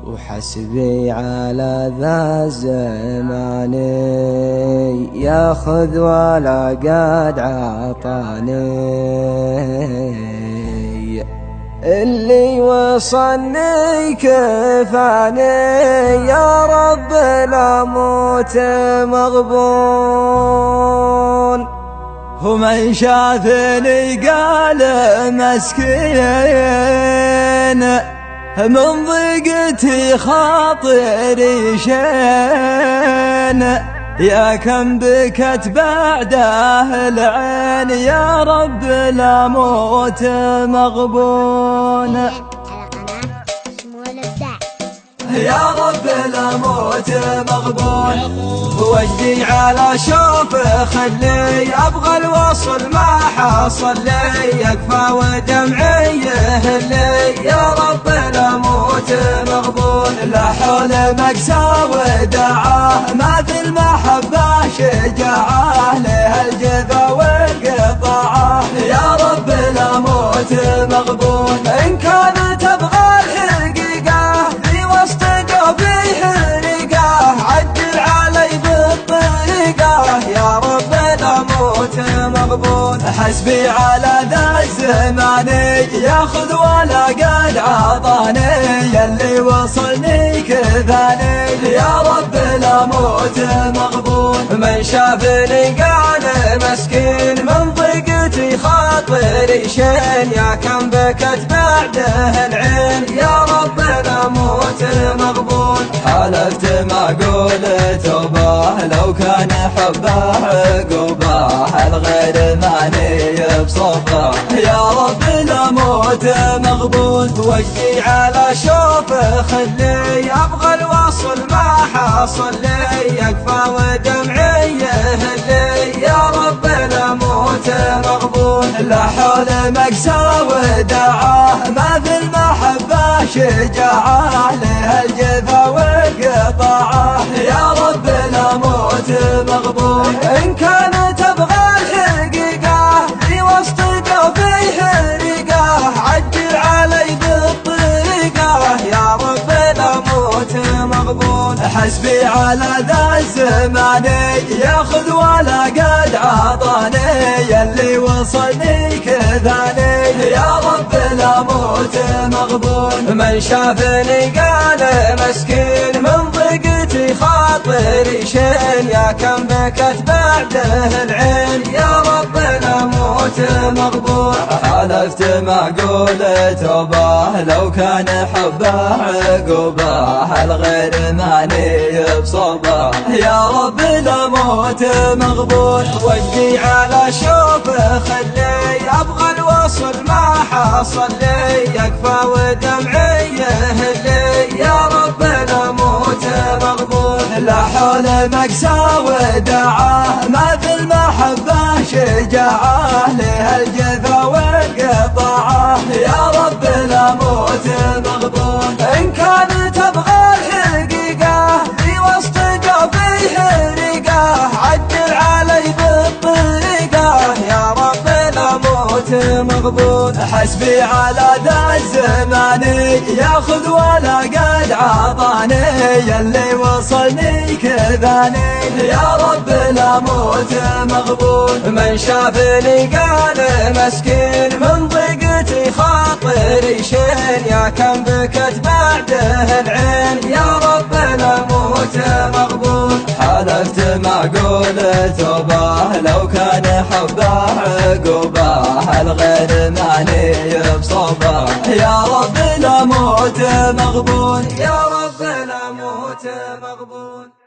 وحسبي على ذا الزمان ياخذ ولا قد عطاني. اللي وصلني كفاني يا رب لا موت مغبون. ومن شافني قال مسكين من ضيقتي خاطري شين. يا كم بكت بعده العين يا رب لا موت مغبون. يا رب لا موت مغبون. وجدي على شوف خلي ابغى الوصل ما حصل لي يكفى ودمعي يهلي يا رب لا موت مغبون. لا حول مقسى ودعاه ما في المحبة شجاعه لها الجذا والقطاعه يا رب لا موت مغبون. إن كان تبغى الحقيقة في وسط قلبي حرقه عدل علي بالطريقة يا رب لا موت مغبون. حسبي على ذا الزمان ياخذ ولا قد عطاني يلي وصلني كفاني يا رب لا موت مغبون. من شافني قال مسكين من ضيقتي خاطري شين. يا كم بكت بعده العين يا رب لا موت مغبون. حلفت ما اقول توبه لو كان حبه عقوبه الغير ماني بصفه يا رب لا موت مغبون. وجدي على شوف خلي ابغى الوصل ما حصل لي يكفى ودمعي يهلي يا رب لا موت مغبون. لا حول مقسى ودعاه ما في المحبة شجاعه لها الجفا والقطاعه يا رب لا موت مغبون. إن كان تبغى الحقيقة في وسط قلبي حرقه عجل علي بالطريقة يا رب لا موت مغبون. حسبي على ذا الزمان ياخذ ولا قد عطاني يلي وصلني كفاني يا رب لا موت مغبون. من شافني قال مسكين من ضيقتي خاطري شين. يا كم بكت بعده العين يا رب لا موت مغبون. حلفت ما اقول توبه لو كان حبه عقوبه الغير ماني بصوبه يا رب لا موت مغبون. وجدي على شوف خلي ابغى الوصل ما حصل لي يكفى ودمعي يهلي يا رب لا موت مغبون. لا حول مقسى ودعاه ما في المحبة شجاعه لها الجذا والقطاعه يا رب لا موت مغبون. إن كان تبغى الحقيقة في وسط قلبي حرقه عدل علي بالطريقة يا رب لا موت مغبون. حسبي على ذا الزمان ياخذ ولا قد عطاني يلي وصلني كفاني يا رب لا موت مغبون. من شافني قال مسكين من ضيقتي خاطري شين. يا كم بكت بعده العين يا رب لا موت مغبون. حلفت ما اقول توبه لو كان حبه عقوبه الغير ماني بصوبه يا رب لا موت مغبون. يا رب لا موت مغبون.